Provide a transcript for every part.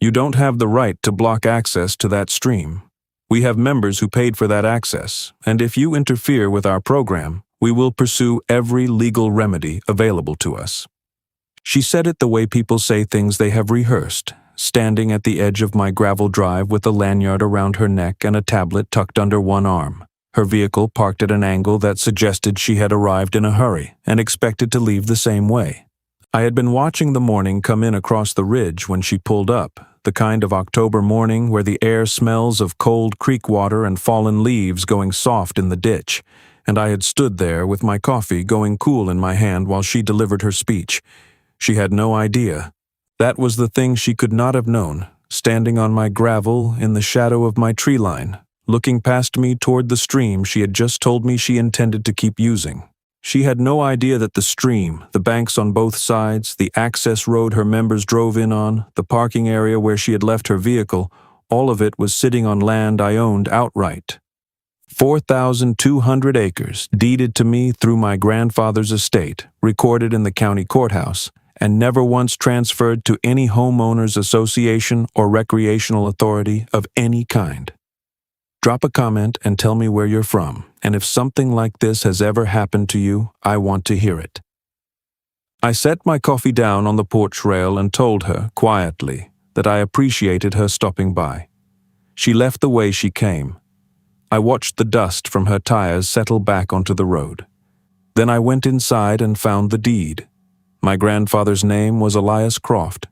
You don't have the right to block access to that stream. We have members who paid for that access, and if you interfere with our program, we will pursue every legal remedy available to us." She said it the way people say things they have rehearsed, standing at the edge of my gravel drive with a lanyard around her neck and a tablet tucked under one arm, her vehicle parked at an angle that suggested she had arrived in a hurry and expected to leave the same way. I had been watching the morning come in across the ridge when she pulled up, the kind of October morning where the air smells of cold creek water and fallen leaves going soft in the ditch, and I had stood there with my coffee going cool in my hand while she delivered her speech. She had no idea. That was the thing she could not have known, standing on my gravel in the shadow of my tree line, looking past me toward the stream she had just told me she intended to keep using. She had no idea that the stream, the banks on both sides, the access road her members drove in on, the parking area where she had left her vehicle, all of it was sitting on land I owned outright. 4,200 acres deeded to me through my grandfather's estate, recorded in the county courthouse, and never once transferred to any homeowners association or recreational authority of any kind. Drop a comment and tell me where you're from, and if something like this has ever happened to you, I want to hear it. I set my coffee down on the porch rail and told her, quietly, that I appreciated her stopping by. She left the way she came. I watched the dust from her tires settle back onto the road. Then I went inside and found the deed. My grandfather's name was Elias Croft.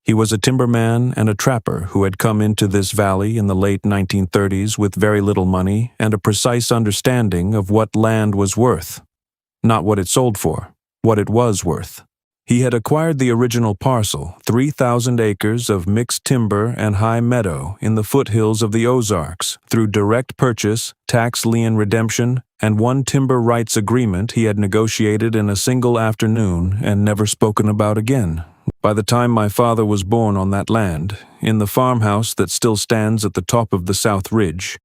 He was a timberman and a trapper who had come into this valley in the late 1930s with very little money and a precise understanding of what land was worth. Not what it sold for, what it was worth. He had acquired the original parcel, 3,000 acres of mixed timber and high meadow in the foothills of the Ozarks, through direct purchase, tax lien redemption, and one timber rights agreement he had negotiated in a single afternoon and never spoken about again. By the time my father was born on that land, in the farmhouse that still stands at the top of the South Ridge,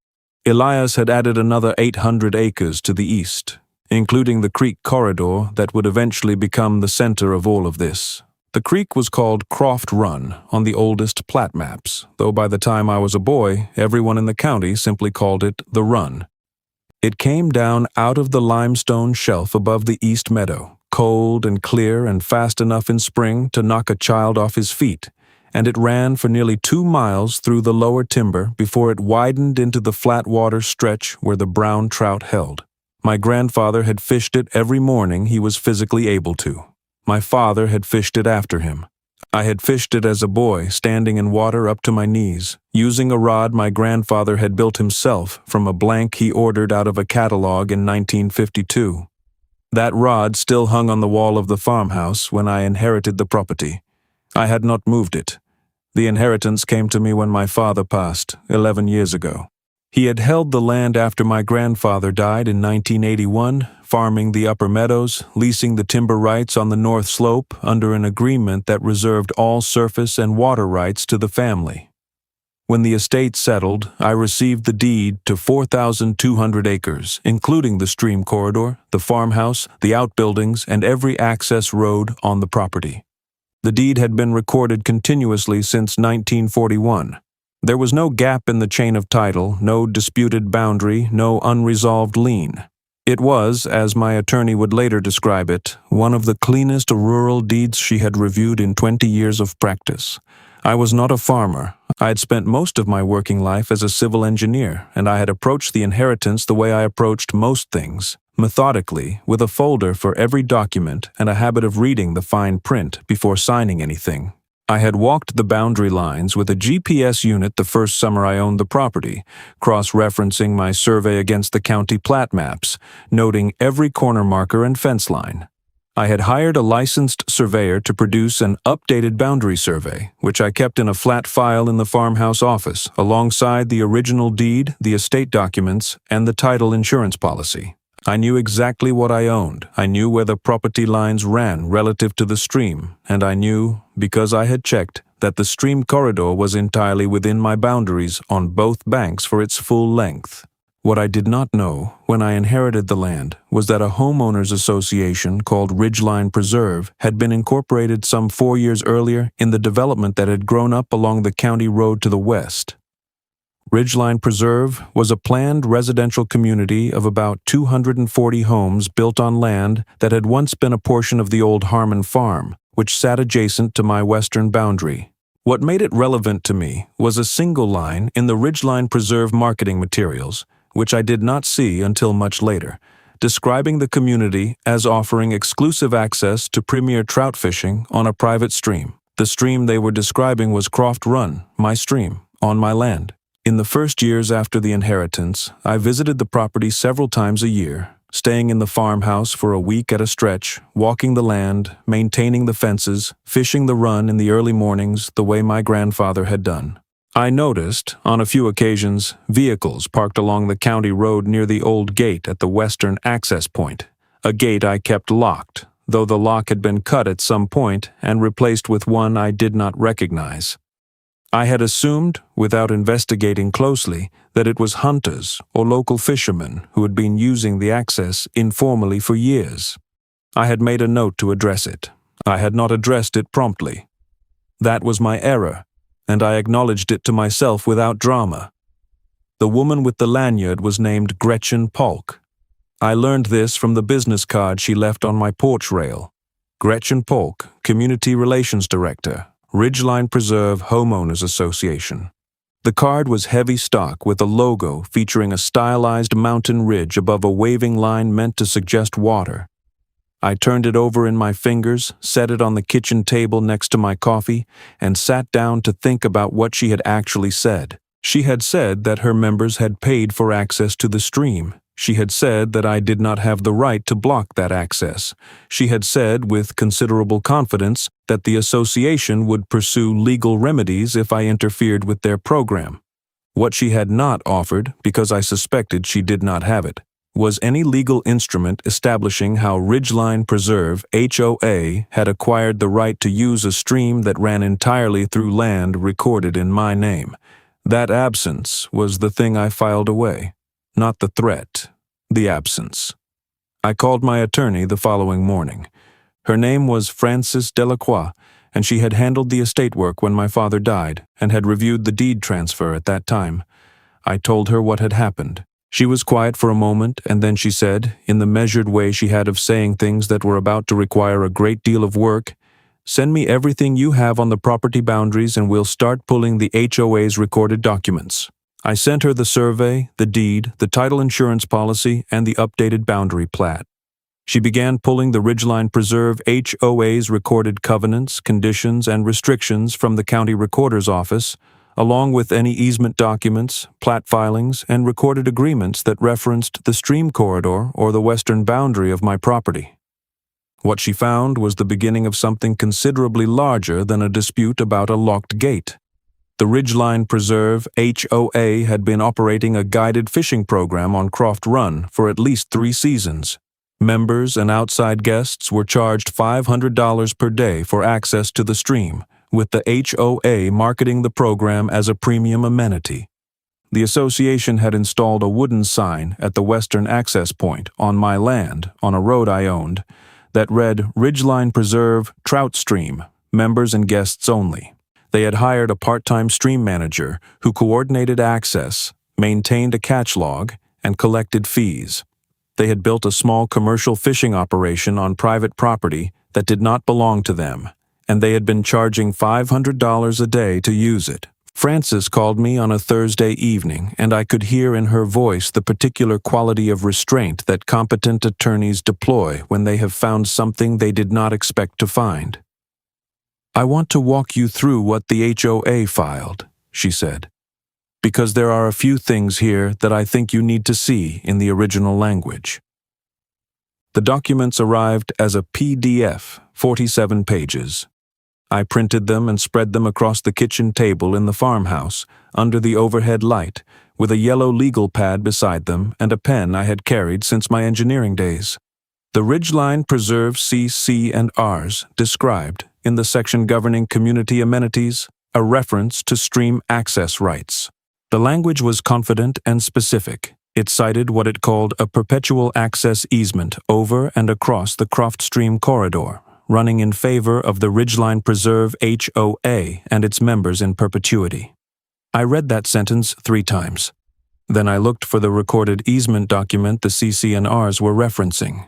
Elias had added another 800 acres to the east, including the creek corridor that would eventually become the center of all of this. The creek was called Croft Run on the oldest plat maps, though by the time I was a boy, everyone in the county simply called it the Run. It came down out of the limestone shelf above the east meadow, cold and clear and fast enough in spring to knock a child off his feet, and it ran for nearly 2 miles through the lower timber before it widened into the flat water stretch where the brown trout held. My grandfather had fished it every morning he was physically able to. My father had fished it after him. I had fished it as a boy, standing in water up to my knees, using a rod my grandfather had built himself from a blank he ordered out of a catalog in 1952. That rod still hung on the wall of the farmhouse when I inherited the property. I had not moved it. The inheritance came to me when my father passed, 11 years ago. He had held the land after my grandfather died in 1981, farming the upper meadows, leasing the timber rights on the north slope under an agreement that reserved all surface and water rights to the family. When the estate settled, I received the deed to 4,200 acres, including the stream corridor, the farmhouse, the outbuildings, and every access road on the property. The deed had been recorded continuously since 1941. There was no gap in the chain of title, no disputed boundary, no unresolved lien. It was, as my attorney would later describe it, one of the cleanest rural deeds she had reviewed in 20 years of practice. I was not a farmer. I had spent most of my working life as a civil engineer, and I had approached the inheritance the way I approached most things, methodically, with a folder for every document and a habit of reading the fine print before signing anything. I had walked the boundary lines with a GPS unit the first summer I owned the property, cross-referencing my survey against the county plat maps, noting every corner marker and fence line. I had hired a licensed surveyor to produce an updated boundary survey, which I kept in a flat file in the farmhouse office, alongside the original deed, the estate documents, and the title insurance policy. I knew exactly what I owned. I knew where the property lines ran relative to the stream, and I knew, because I had checked, that the stream corridor was entirely within my boundaries on both banks for its full length. What I did not know when I inherited the land was that a homeowners association called Ridgeline Preserve had been incorporated some 4 years earlier in the development that had grown up along the county road to the west. Ridgeline Preserve was a planned residential community of about 240 homes built on land that had once been a portion of the old Harmon Farm, which sat adjacent to my western boundary. What made it relevant to me was a single line in the Ridgeline Preserve marketing materials, which I did not see until much later, describing the community as offering exclusive access to premier trout fishing on a private stream. The stream they were describing was Croft Run, my stream, on my land. In the first years after the inheritance, I visited the property several times a year, staying in the farmhouse for a week at a stretch, walking the land, maintaining the fences, fishing the run in the early mornings the way my grandfather had done. I noticed, on a few occasions, vehicles parked along the county road near the old gate at the western access point, a gate I kept locked, though the lock had been cut at some point and replaced with one I did not recognize. I had assumed, without investigating closely, that it was hunters or local fishermen who had been using the access informally for years. I had made a note to address it. I had not addressed it promptly. That was my error, and I acknowledged it to myself without drama. The woman with the lanyard was named Gretchen Polk. I learned this from the business card she left on my porch rail. Gretchen Polk, Community Relations Director, Ridgeline Preserve Homeowners Association. The card was heavy stock with a logo featuring a stylized mountain ridge above a waving line meant to suggest water. I turned it over in my fingers, set it on the kitchen table next to my coffee, and sat down to think about what she had actually said. She had said that her members had paid for access to the stream. She had said that I did not have the right to block that access. She had said, with considerable confidence, that the association would pursue legal remedies if I interfered with their program. What she had not offered, because I suspected she did not have it, was any legal instrument establishing how Ridgeline Preserve, HOA, had acquired the right to use a stream that ran entirely through land recorded in my name. That absence was the thing I filed away. Not the threat, the absence. I called my attorney the following morning. Her name was Frances Delacroix, and she had handled the estate work when my father died and had reviewed the deed transfer at that time. I told her what had happened. She was quiet for a moment, and then she said, in the measured way she had of saying things that were about to require a great deal of work, "Send me everything you have on the property boundaries and we'll start pulling the HOA's recorded documents." I sent her the survey, the deed, the title insurance policy, and the updated boundary plat. She began pulling the Ridgeline Preserve HOA's recorded covenants, conditions, and restrictions from the county recorder's office, along with any easement documents, plat filings, and recorded agreements that referenced the stream corridor or the western boundary of my property. What she found was the beginning of something considerably larger than a dispute about a locked gate. The Ridgeline Preserve HOA had been operating a guided fishing program on Croft Run for at least 3 seasons. Members and outside guests were charged $500 per day for access to the stream, with the HOA marketing the program as a premium amenity. The association had installed a wooden sign at the western access point on my land, on a road I owned, that read Ridgeline Preserve Trout Stream, members and guests only. They had hired a part-time stream manager who coordinated access, maintained a catch log, and collected fees. They had built a small commercial fishing operation on private property that did not belong to them, and they had been charging $500 a day to use it. Frances called me on a Thursday evening, and I could hear in her voice the particular quality of restraint that competent attorneys deploy when they have found something they did not expect to find. "I want to walk you through what the HOA filed," she said, "because there are a few things here that I think you need to see in the original language." The documents arrived as a PDF, 47 pages. I printed them and spread them across the kitchen table in the farmhouse, under the overhead light, with a yellow legal pad beside them and a pen I had carried since my engineering days. The Ridgeline Preserve CC&Rs described, in the section governing community amenities, a reference to stream access rights. The language was confident and specific. It cited what it called a perpetual access easement over and across the Croft Stream corridor, running in favor of the Ridgeline Preserve HOA and its members in perpetuity. I read that sentence 3 times. Then I looked for the recorded easement document the CC&Rs were referencing.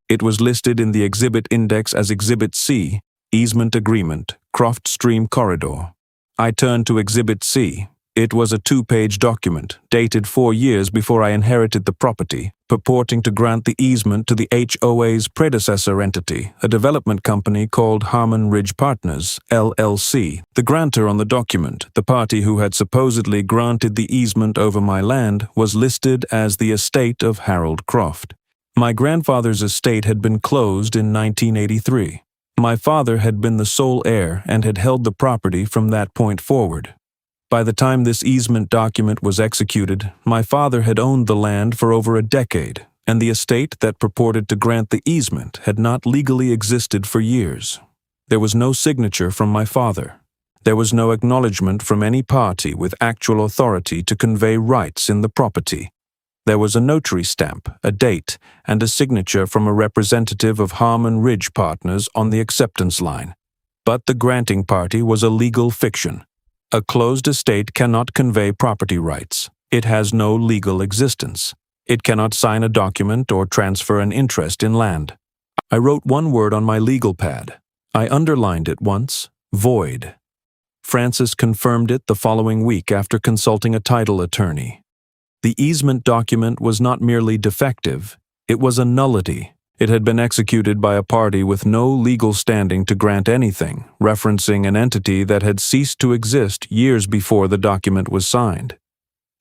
It was listed in the exhibit index as Exhibit C, Easement Agreement, Croft Stream Corridor. I turned to Exhibit C. It was a 2-page document, dated 4 years before I inherited the property, purporting to grant the easement to the HOA's predecessor entity, a development company called Harmon Ridge Partners, LLC. The grantor on the document, the party who had supposedly granted the easement over my land, was listed as the estate of Harold Croft. My grandfather's estate had been closed in 1983. My father had been the sole heir and had held the property from that point forward. By the time this easement document was executed, my father had owned the land for over a decade, and the estate that purported to grant the easement had not legally existed for years. There was no signature from my father. There was no acknowledgement from any party with actual authority to convey rights in the property. There was a notary stamp, a date, and a signature from a representative of Harmon Ridge Partners on the acceptance line. But the granting party was a legal fiction. A closed estate cannot convey property rights. It has no legal existence. It cannot sign a document or transfer an interest in land. I wrote one word on my legal pad. I underlined it once, void. Francis confirmed it the following week after consulting a title attorney. The easement document was not merely defective, it was a nullity. It had been executed by a party with no legal standing to grant anything, referencing an entity that had ceased to exist years before the document was signed.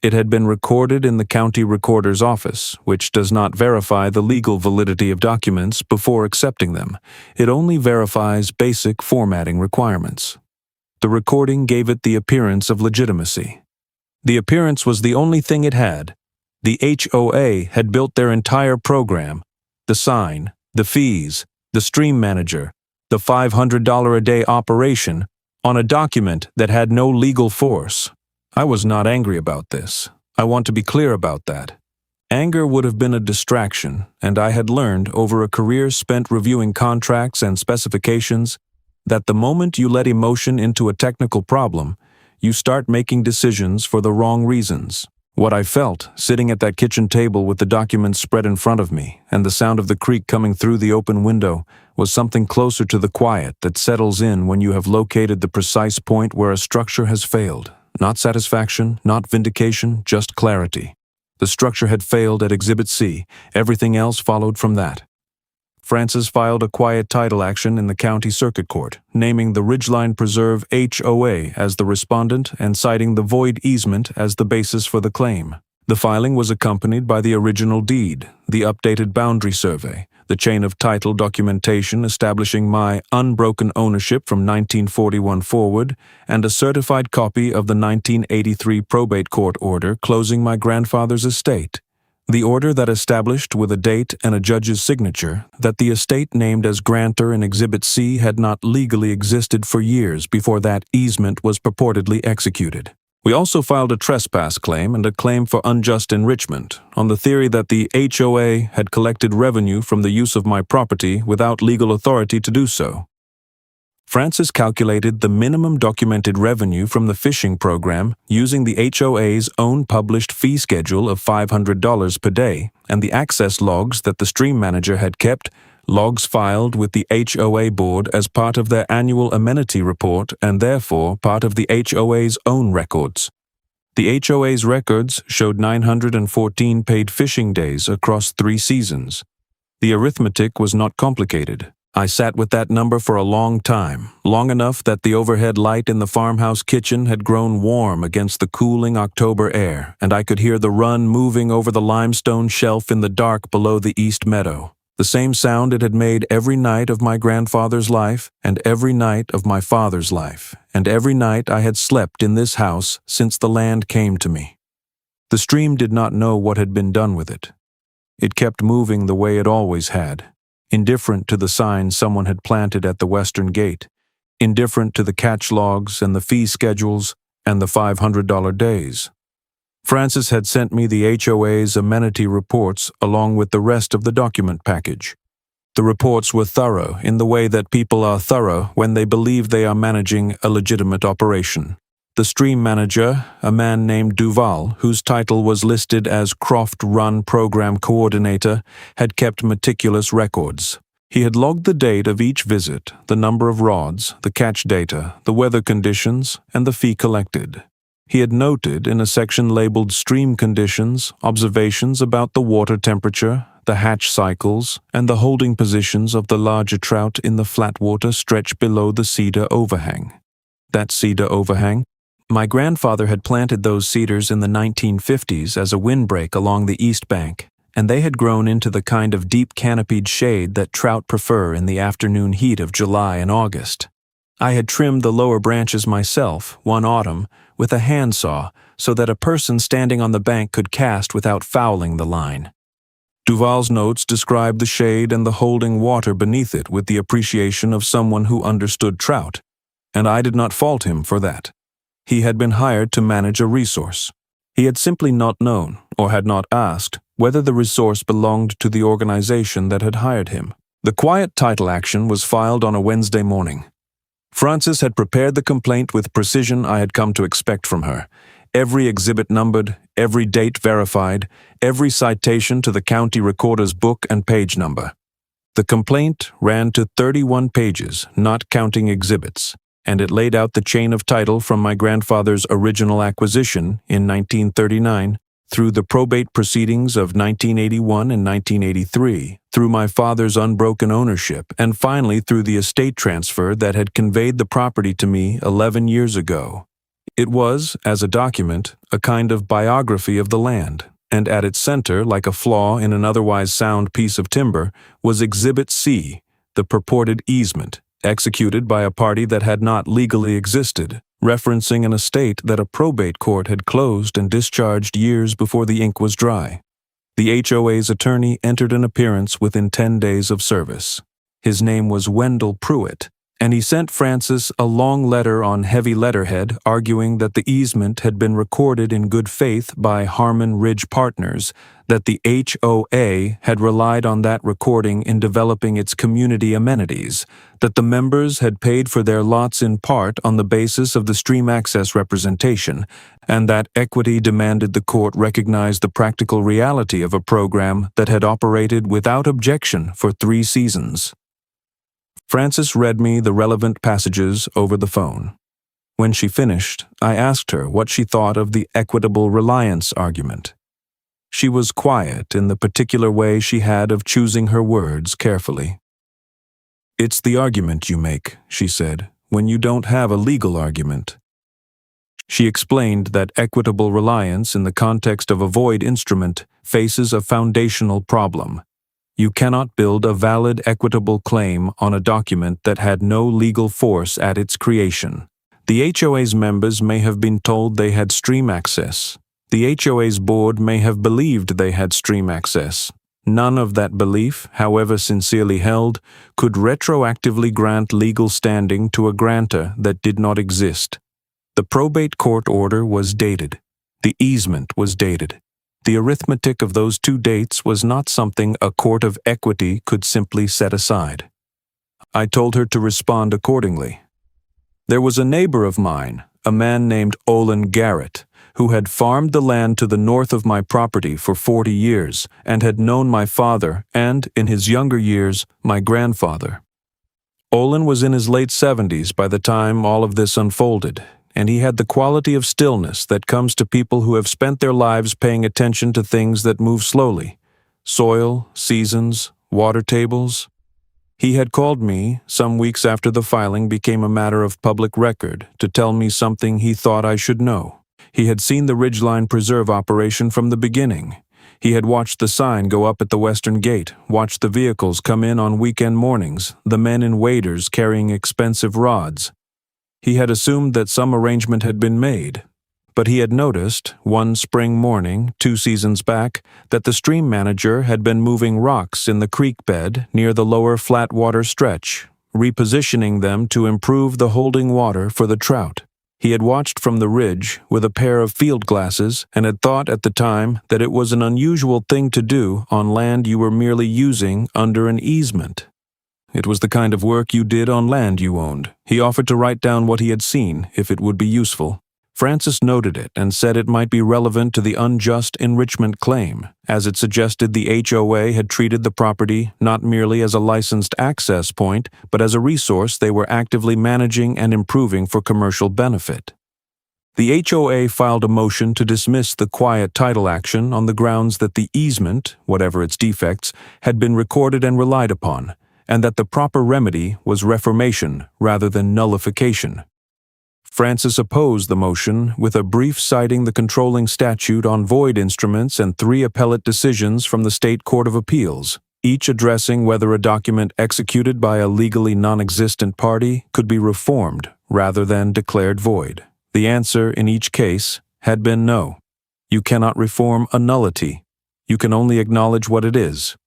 It had been recorded in the county recorder's office, which does not verify the legal validity of documents before accepting them. It only verifies basic formatting requirements. The recording gave it the appearance of legitimacy. The appearance was the only thing it had. The HOA had built their entire program, the sign, the fees, the stream manager, the $500 a day operation, on a document that had no legal force. I was not angry about this. I want to be clear about that. Anger would have been a distraction, and I had learned over a career spent reviewing contracts and specifications that the moment you let emotion into a technical problem, you start making decisions for the wrong reasons. What I felt, sitting at that kitchen table with the documents spread in front of me and the sound of the creek coming through the open window, was something closer to the quiet that settles in when you have located the precise point where a structure has failed. Not satisfaction, not vindication, just clarity. The structure had failed at Exhibit C. Everything else followed from that. Francis filed a quiet title action in the county circuit court, naming the Ridgeline Preserve HOA as the respondent and citing the void easement as the basis for the claim. The filing was accompanied by the original deed, the updated boundary survey, the chain of title documentation establishing my unbroken ownership from 1941 forward, and a certified copy of the 1983 probate court order closing my grandfather's estate. The order that established with a date and a judge's signature that the estate named as grantor in Exhibit C had not legally existed for years before that easement was purportedly executed. We also filed a trespass claim and a claim for unjust enrichment on the theory that the HOA had collected revenue from the use of my property without legal authority to do so. Francis calculated the minimum documented revenue from the fishing program using the HOA's own published fee schedule of $500 per day and the access logs that the stream manager had kept, logs filed with the HOA board as part of their annual amenity report and therefore part of the HOA's own records. The HOA's records showed 914 paid fishing days across 3 seasons. The arithmetic was not complicated. I sat with that number for a long time, long enough that the overhead light in the farmhouse kitchen had grown warm against the cooling October air, and I could hear the run moving over the limestone shelf in the dark below the east meadow. The same sound it had made every night of my grandfather's life, and every night of my father's life, and every night I had slept in this house since the land came to me. The stream did not know what had been done with it. It kept moving the way it always had. Indifferent to the sign someone had planted at the western gate, indifferent to the catch logs and the fee schedules and the $500 days. Francis had sent me the HOA's amenity reports along with the rest of the document package. The reports were thorough in the way that people are thorough when they believe they are managing a legitimate operation. The stream manager, a man named Duval, whose title was listed as Croft Run Program Coordinator, had kept meticulous records. He had logged the date of each visit, the number of rods, the catch data, the weather conditions, and the fee collected. He had noted in a section labeled Stream Conditions observations about the water temperature, the hatch cycles, and the holding positions of the larger trout in the flat water stretch below the cedar overhang. That cedar overhang? My grandfather had planted those cedars in the 1950s as a windbreak along the east bank, and they had grown into the kind of deep canopied shade that trout prefer in the afternoon heat of July and August. I had trimmed the lower branches myself, one autumn, with a handsaw so that a person standing on the bank could cast without fouling the line. Duval's notes described the shade and the holding water beneath it with the appreciation of someone who understood trout, and I did not fault him for that. He had been hired to manage a resource. He had simply not known, or had not asked, whether the resource belonged to the organization that had hired him. The quiet title action was filed on a Wednesday morning. Francis had prepared the complaint with precision I had come to expect from her. Every exhibit numbered, every date verified, every citation to the county recorder's book and page number. The complaint ran to 31 pages, not counting exhibits, and it laid out the chain of title from my grandfather's original acquisition in 1939 through the probate proceedings of 1981 and 1983, through my father's unbroken ownership, and finally through the estate transfer that had conveyed the property to me 11 years ago. It was, as a document, a kind of biography of the land, and at its center, like a flaw in an otherwise sound piece of timber, was Exhibit C, the purported easement, executed by a party that had not legally existed, referencing an estate that a probate court had closed and discharged years before the ink was dry. The HOA's attorney entered an appearance within 10 days of service. His name was Wendell Pruitt, and he sent Francis a long letter on heavy letterhead arguing that the easement had been recorded in good faith by Harmon Ridge Partners, that the HOA had relied on that recording in developing its community amenities, that the members had paid for their lots in part on the basis of the stream access representation, and that equity demanded the court recognize the practical reality of a program that had operated without objection for 3 seasons. Francis read me the relevant passages over the phone. When she finished, I asked her what she thought of the equitable reliance argument. She was quiet in the particular way she had of choosing her words carefully. "It's the argument you make," she said, "when you don't have a legal argument." She explained that equitable reliance in the context of a void instrument faces a foundational problem. You cannot build a valid equitable claim on a document that had no legal force at its creation. The HOA's members may have been told they had stream access. The HOA's board may have believed they had stream access. None of that belief, however sincerely held, could retroactively grant legal standing to a grantor that did not exist. The probate court order was dated. The easement was dated. The arithmetic of those 2 dates was not something a court of equity could simply set aside. I told her to respond accordingly. There was a neighbor of mine, a man named Olin Garrett, who had farmed the land to the north of my property for 40 years and had known my father and, in his younger years, my grandfather. Olin was in his late 70s by the time all of this unfolded, and he had the quality of stillness that comes to people who have spent their lives paying attention to things that move slowly: soil, seasons, water tables. He had called me, some weeks after the filing became a matter of public record, to tell me something he thought I should know. He had seen the Ridgeline Preserve operation from the beginning. He had watched the sign go up at the western gate, watched the vehicles come in on weekend mornings, the men in waders carrying expensive rods. He had assumed that some arrangement had been made, but he had noticed, one spring morning, 2 seasons back, that the stream manager had been moving rocks in the creek bed near the lower flat water stretch, repositioning them to improve the holding water for the trout. He had watched from the ridge with a pair of field glasses and had thought at the time that it was an unusual thing to do on land you were merely using under an easement. It was the kind of work you did on land you owned. He offered to write down what he had seen, if it would be useful. Francis noted it and said it might be relevant to the unjust enrichment claim, as it suggested the HOA had treated the property not merely as a licensed access point, but as a resource they were actively managing and improving for commercial benefit. The HOA filed a motion to dismiss the quiet title action on the grounds that the easement, whatever its defects, had been recorded and relied upon, and that the proper remedy was reformation rather than nullification. Francis opposed the motion with a brief citing the controlling statute on void instruments and 3 appellate decisions from the State Court of Appeals, each addressing whether a document executed by a legally non-existent party could be reformed rather than declared void. The answer in each case had been no. You cannot reform a nullity. You can only acknowledge what it is.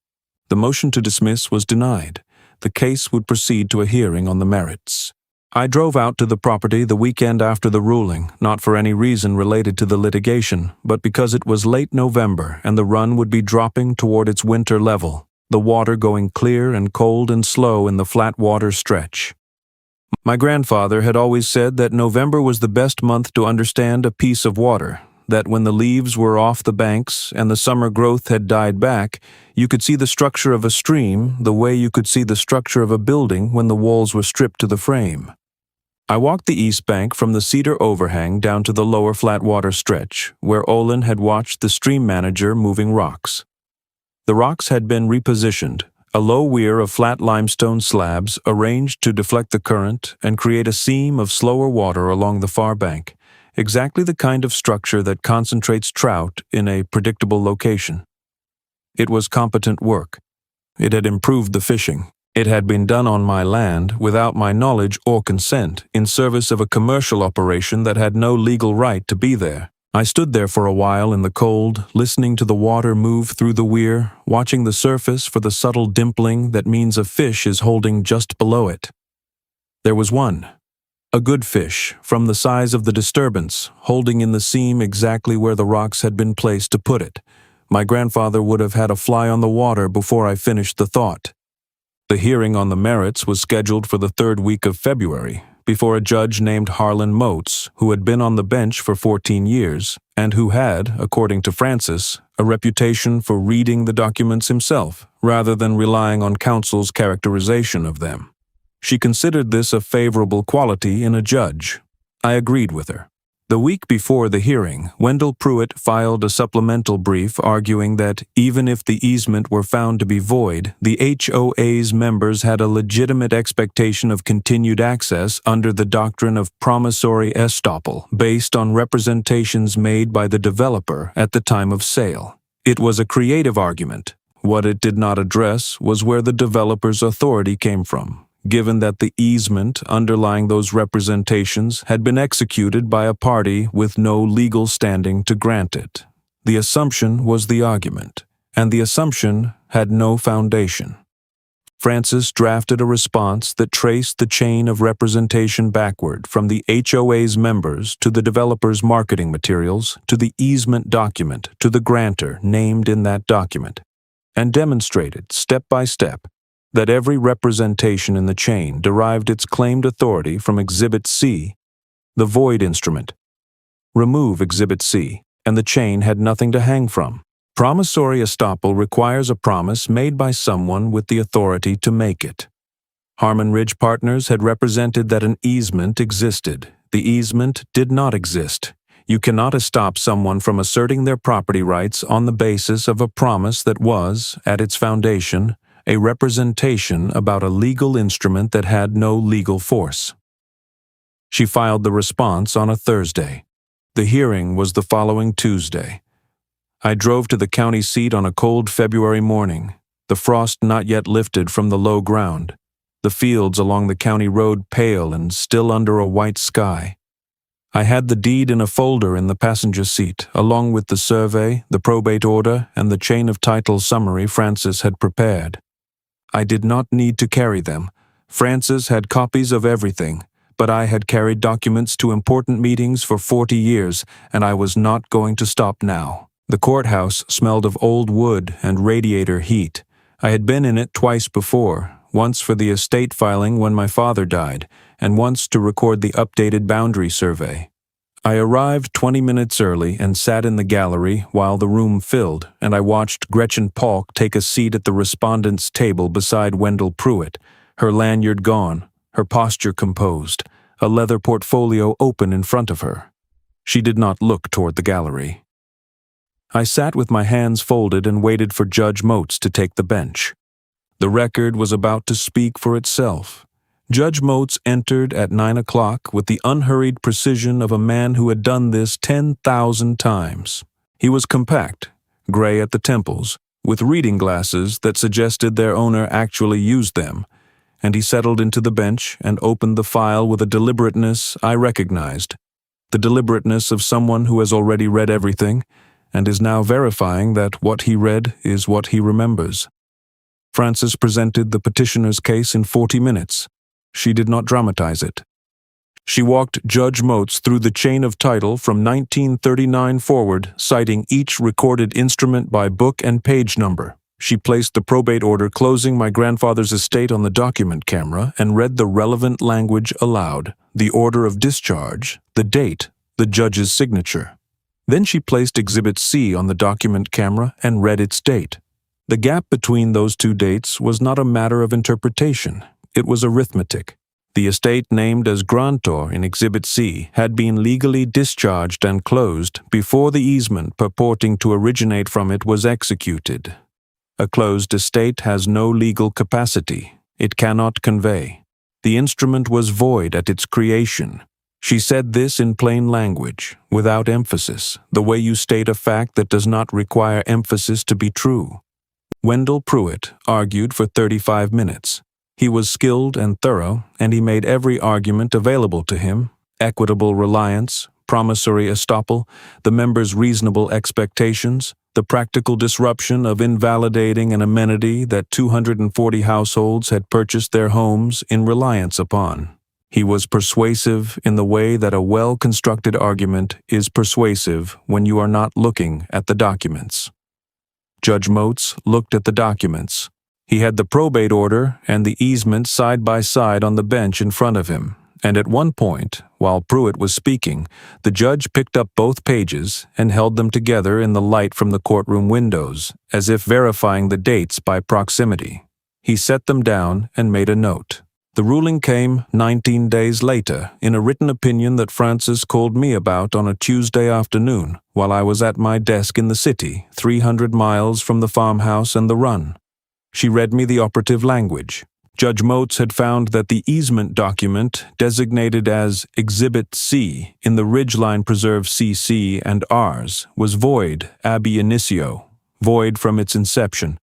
The motion to dismiss was denied. The case would proceed to a hearing on the merits. I drove out to the property the weekend after the ruling, not for any reason related to the litigation, but because it was late November and the run would be dropping toward its winter level, the water going clear and cold and slow in the flat water stretch. My grandfather had always said that November was the best month to understand a piece of water, that when the leaves were off the banks and the summer growth had died back, you could see the structure of a stream the way you could see the structure of a building when the walls were stripped to the frame. I walked the east bank from the cedar overhang down to the lower flat water stretch, where Olin had watched the stream manager moving rocks. The rocks had been repositioned, a low weir of flat limestone slabs arranged to deflect the current and create a seam of slower water along the far bank, exactly the kind of structure that concentrates trout in a predictable location. It was competent work. It had improved the fishing. It had been done on my land without my knowledge or consent in service of a commercial operation that had no legal right to be there. I stood there for a while in the cold, listening to the water move through the weir, watching the surface for the subtle dimpling that means a fish is holding just below it. There was one. A good fish, from the size of the disturbance, holding in the seam exactly where the rocks had been placed to put it. My grandfather would have had a fly on the water before I finished the thought. The hearing on the merits was scheduled for the 3rd week of February, before a judge named Harlan Motes, who had been on the bench for 14 years, and who had, according to Francis, a reputation for reading the documents himself, rather than relying on counsel's characterization of them. She considered this a favorable quality in a judge. I agreed with her. The week before the hearing, Wendell Pruitt filed a supplemental brief arguing that even if the easement were found to be void, the HOA's members had a legitimate expectation of continued access under the doctrine of promissory estoppel, based on representations made by the developer at the time of sale. It was a creative argument. What it did not address was where the developer's authority came from, given that the easement underlying those representations had been executed by a party with no legal standing to grant it. The assumption was the argument, and the assumption had no foundation. Francis drafted a response that traced the chain of representation backward from the HOA's members to the developer's marketing materials to the easement document to the grantor named in that document, and demonstrated, step by step, that every representation in the chain derived its claimed authority from Exhibit C, the void instrument. Remove Exhibit C, and the chain had nothing to hang from. Promissory estoppel requires a promise made by someone with the authority to make it. Harmon Ridge Partners had represented that an easement existed. The easement did not exist. You cannot estop someone from asserting their property rights on the basis of a promise that was, at its foundation, a representation about a legal instrument that had no legal force. She filed the response on a Thursday. The hearing was the following Tuesday. I drove to the county seat on a cold February morning, the frost not yet lifted from the low ground, the fields along the county road pale and still under a white sky. I had the deed in a folder in the passenger seat, along with the survey, the probate order, and the chain of title summary Francis had prepared. I did not need to carry them. Francis had copies of everything, but I had carried documents to important meetings for 40 years, and I was not going to stop now. The courthouse smelled of old wood and radiator heat. I had been in it twice before, once for the estate filing when my father died, and once to record the updated boundary survey. I arrived 20 minutes early and sat in the gallery while the room filled, and I watched Gretchen Polk take a seat at the respondent's table beside Wendell Pruitt, her lanyard gone, her posture composed, a leather portfolio open in front of her. She did not look toward the gallery. I sat with my hands folded and waited for Judge Moats to take the bench. The record was about to speak for itself. Judge Moats entered at 9 o'clock with the unhurried precision of a man who had done this 10,000 times. He was compact, gray at the temples, with reading glasses that suggested their owner actually used them, and he settled into the bench and opened the file with a deliberateness I recognized, the deliberateness of someone who has already read everything and is now verifying that what he read is what he remembers. Frances presented the petitioner's case in 40 minutes. She did not dramatize it. She walked Judge Moats through the chain of title from 1939 forward, citing each recorded instrument by book and page number. She placed the probate order closing my grandfather's estate on the document camera and read the relevant language aloud, the order of discharge, the date, the judge's signature. Then she placed Exhibit C on the document camera and read its date. The gap between those two dates was not a matter of interpretation. It was arithmetic. The estate named as grantor in Exhibit C had been legally discharged and closed before the easement purporting to originate from it was executed. A closed estate has no legal capacity. It cannot convey. The instrument was void at its creation. She said this in plain language, without emphasis, the way you state a fact that does not require emphasis to be true. Wendell Pruitt argued for 35 minutes. He was skilled and thorough, and he made every argument available to him: equitable reliance, promissory estoppel, the members' reasonable expectations, the practical disruption of invalidating an amenity that 240 households had purchased their homes in reliance upon. He was persuasive in the way that a well-constructed argument is persuasive when you are not looking at the documents. Judge Moats looked at the documents. He had the probate order and the easement side by side on the bench in front of him, and at one point, while Pruitt was speaking, the judge picked up both pages and held them together in the light from the courtroom windows, as if verifying the dates by proximity. He set them down and made a note. The ruling came 19 days later in a written opinion that Frances called me about on a Tuesday afternoon while I was at my desk in the city, 300 miles from the farmhouse and the run. She read me the operative language. Judge Moats had found that the easement document, designated as Exhibit C in the Ridgeline Preserve CC and Rs, was void ab initio, void from its inception,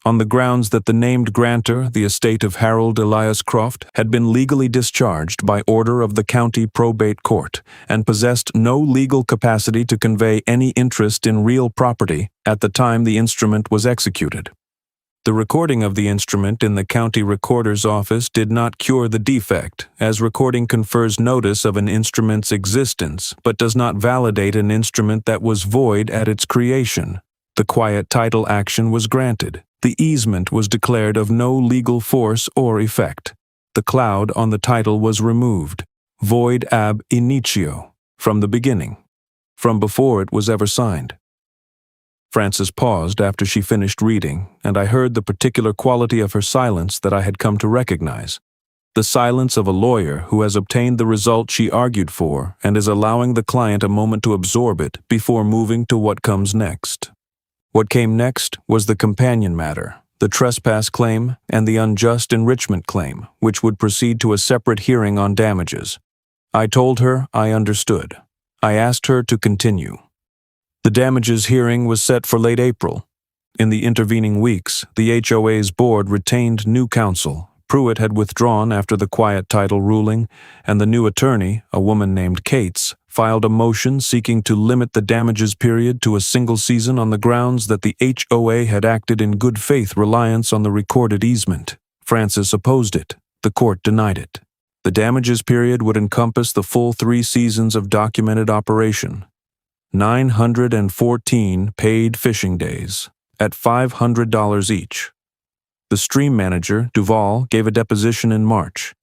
on the grounds that the named grantor, the estate of Harold Elias Croft, had been legally discharged by order of the county probate court and possessed no legal capacity to convey any interest in real property at the time the instrument was executed. The recording of the instrument in the county recorder's office did not cure the defect, as recording confers notice of an instrument's existence but does not validate an instrument that was void at its creation. The quiet title action was granted. The easement was declared of no legal force or effect. The cloud on the title was removed, void ab initio, from the beginning, from before it was ever signed. Frances paused after she finished reading, and I heard the particular quality of her silence that I had come to recognize. The silence of a lawyer who has obtained the result she argued for and is allowing the client a moment to absorb it before moving to what comes next. What came next was the companion matter, the trespass claim and the unjust enrichment claim, which would proceed to a separate hearing on damages. I told her I understood. I asked her to continue. The damages hearing was set for late April. In the intervening weeks, the HOA's board retained new counsel. Pruitt had withdrawn after the quiet title ruling, and the new attorney, a woman named Cates, filed a motion seeking to limit the damages period to a single season on the grounds that the HOA had acted in good faith reliance on the recorded easement. Frances opposed it. The court denied it. The damages period would encompass the full 3 seasons of documented operation. 914 paid fishing days, at $500 each. The stream manager, Duval, gave a deposition in March.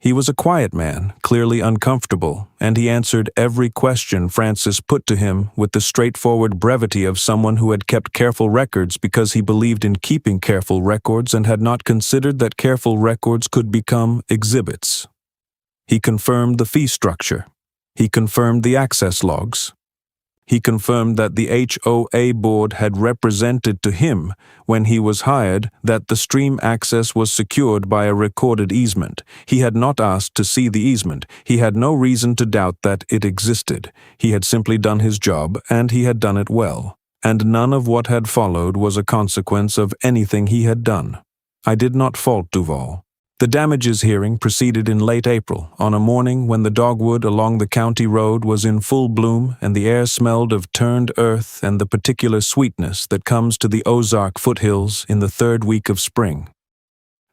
He was a quiet man, clearly uncomfortable, and he answered every question Francis put to him with the straightforward brevity of someone who had kept careful records because he believed in keeping careful records and had not considered that careful records could become exhibits. He confirmed the fee structure. He confirmed the access logs. He confirmed that the HOA board had represented to him, when he was hired, that the stream access was secured by a recorded easement. He had not asked to see the easement. He had no reason to doubt that it existed. He had simply done his job, and he had done it well. And none of what had followed was a consequence of anything he had done. I did not fault Duval. The damages hearing proceeded in late April, on a morning when the dogwood along the county road was in full bloom and the air smelled of turned earth and the particular sweetness that comes to the Ozark foothills in the 3rd week of spring.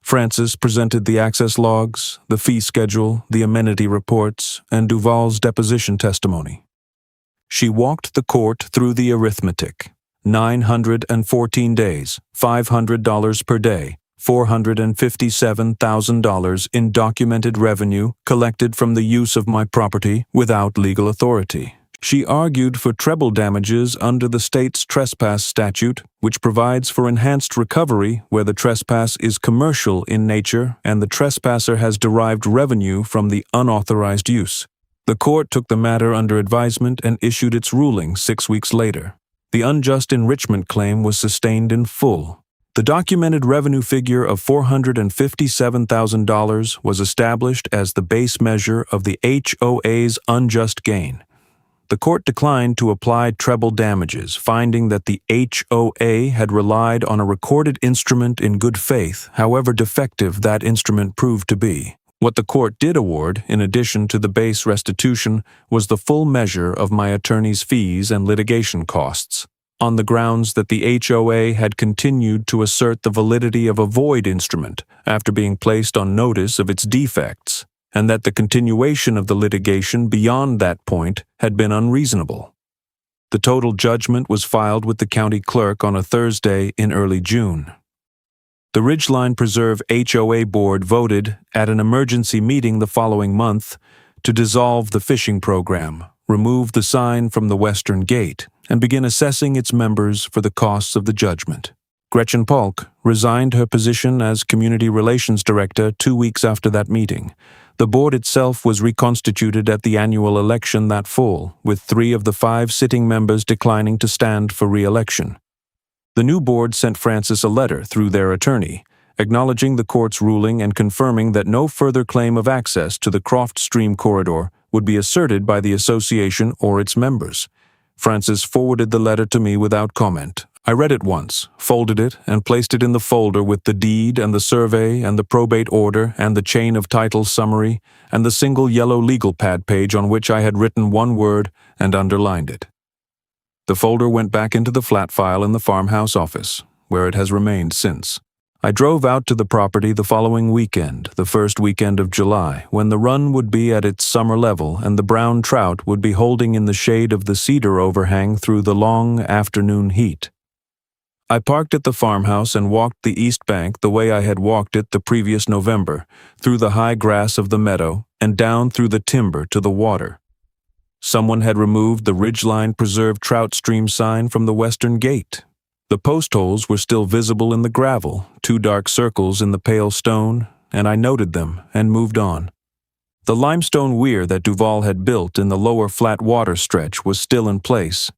Francis presented the access logs, the fee schedule, the amenity reports, and Duval's deposition testimony. She walked the court through the arithmetic. 914 days, $500 per day. $457,000 in documented revenue collected from the use of my property without legal authority. She argued for treble damages under the state's trespass statute, which provides for enhanced recovery where the trespass is commercial in nature and the trespasser has derived revenue from the unauthorized use. The court took the matter under advisement and issued its ruling 6 weeks later. The unjust enrichment claim was sustained in full. The documented revenue figure of $457,000 was established as the base measure of the HOA's unjust gain. The court declined to apply treble damages, finding that the HOA had relied on a recorded instrument in good faith, however defective that instrument proved to be. What the court did award, in addition to the base restitution, was the full measure of my attorney's fees and litigation costs, on the grounds that the HOA had continued to assert the validity of a void instrument after being placed on notice of its defects, and that the continuation of the litigation beyond that point had been unreasonable. The total judgment was filed with the county clerk on a Thursday in early June. The Ridgeline Preserve HOA board voted, at an emergency meeting the following month, to dissolve the fishing program, remove the sign from the western gate, and begin assessing its members for the costs of the judgment. Gretchen Polk resigned her position as Community Relations Director 2 weeks after that meeting. The board itself was reconstituted at the annual election that fall, with 3 of the 5 sitting members declining to stand for re-election. The new board sent Francis a letter through their attorney, acknowledging the court's ruling and confirming that no further claim of access to the Croft Stream corridor would be asserted by the association or its members. Francis forwarded the letter to me without comment. I read it once, folded it, and placed it in the folder with the deed and the survey and the probate order and the chain of title summary and the single yellow legal pad page on which I had written one word and underlined it. The folder went back into the flat file in the farmhouse office, where it has remained since. I drove out to the property the following weekend, the first weekend of July, when the run would be at its summer level and the brown trout would be holding in the shade of the cedar overhang through the long afternoon heat. I parked at the farmhouse and walked the east bank the way I had walked it the previous November, through the high grass of the meadow and down through the timber to the water. Someone had removed the Ridgeline Preserve Trout Stream sign from the western gate. The post holes were still visible in the gravel, 2 dark circles in the pale stone, and I noted them and moved on. The limestone weir that Duval had built in the lower flat water stretch was still in place.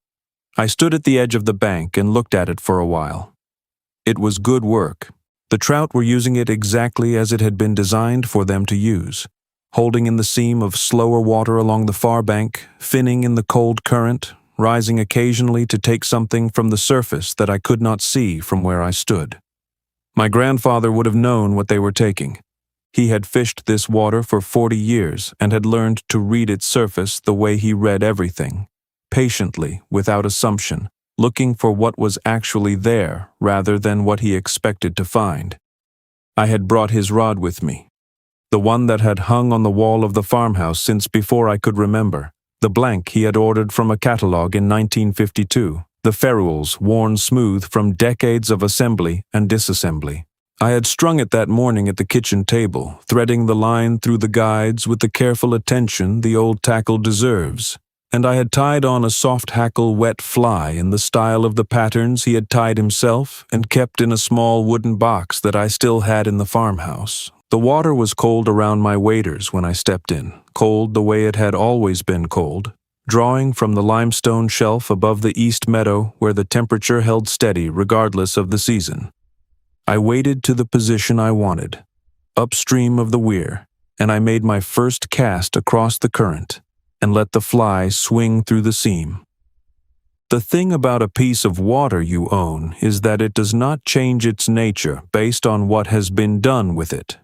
I stood at the edge of the bank and looked at it for a while. It was good work. The trout were using it exactly as it had been designed for them to use, holding in the seam of slower water along the far bank, finning in the cold current, rising occasionally to take something from the surface that I could not see from where I stood. My grandfather would have known what they were taking. He had fished this water for 40 years and had learned to read its surface the way he read everything, patiently, without assumption, looking for what was actually there rather than what he expected to find. I had brought his rod with me. the one that had hung on the wall of the farmhouse since before I could remember, the blank he had ordered from a catalogue in 1952, the ferrules worn smooth from decades of assembly and disassembly. I had strung it that morning at the kitchen table, threading the line through the guides with the careful attention the old tackle deserves, and I had tied on a soft hackle wet fly in the style of the patterns he had tied himself and kept in a small wooden box that I still had in the farmhouse. The water was cold around my waders when I stepped in, cold the way it had always been cold, drawing from the limestone shelf above the east meadow where the temperature held steady regardless of the season. I waded to the position I wanted, upstream of the weir, and I made my first cast across the current and let the fly swing through the seam. The thing about a piece of water you own is that it does not change its nature based on what has been done with it.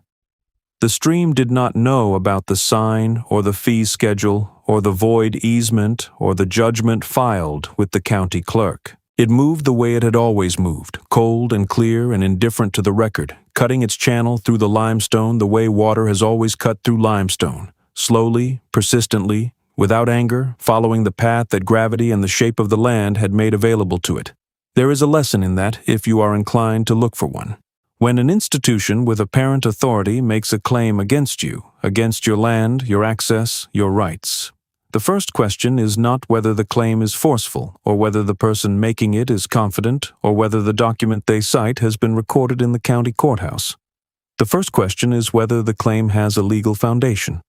The stream did not know about the sign or the fee schedule or the void easement or the judgment filed with the county clerk. It moved the way it had always moved, cold and clear and indifferent to the record, cutting its channel through the limestone the way water has always cut through limestone, slowly, persistently, without anger, following the path that gravity and the shape of the land had made available to it. There is a lesson in that if you are inclined to look for one. When an institution with apparent authority makes a claim against you, against your land, your access, your rights, the first question is not whether the claim is forceful, or whether the person making it is confident, or whether the document they cite has been recorded in the county courthouse. The first question is whether the claim has a legal foundation.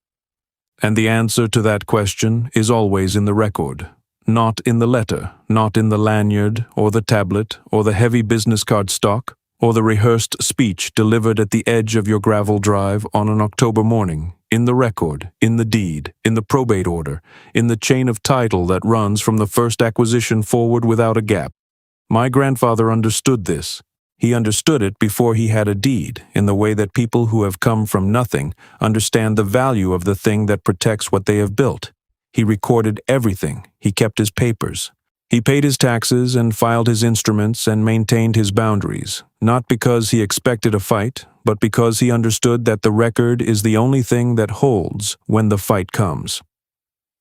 And the answer to that question is always in the record, not in the letter, not in the lanyard, or the tablet, or the heavy business card stock, or the rehearsed speech delivered at the edge of your gravel drive on an October morning, in the record, in the deed, in the probate order, in the chain of title that runs from the first acquisition forward without a gap. My grandfather understood this. He understood it before he had a deed, in the way that people who have come from nothing understand the value of the thing that protects what they have built. He recorded everything. He kept his papers. He paid his taxes and filed his instruments and maintained his boundaries, not because he expected a fight, but because he understood that the record is the only thing that holds when the fight comes.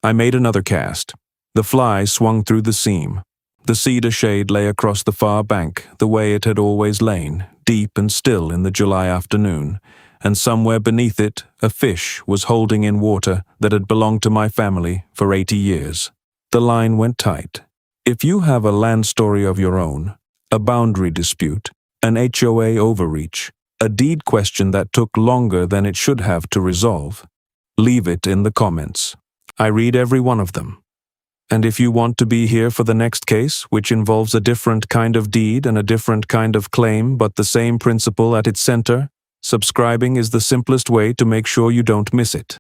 I made another cast. The fly swung through the seam. The cedar shade lay across the far bank, the way it had always lain, deep and still in the July afternoon, and somewhere beneath it a fish was holding in water that had belonged to my family for 80 years. The line went tight. If you have a land story of your own, a boundary dispute, an HOA overreach, a deed question that took longer than it should have to resolve, leave it in the comments. I read every one of them. And if you want to be here for the next case, which involves a different kind of deed and a different kind of claim, but the same principle at its center, subscribing is the simplest way to make sure you don't miss it.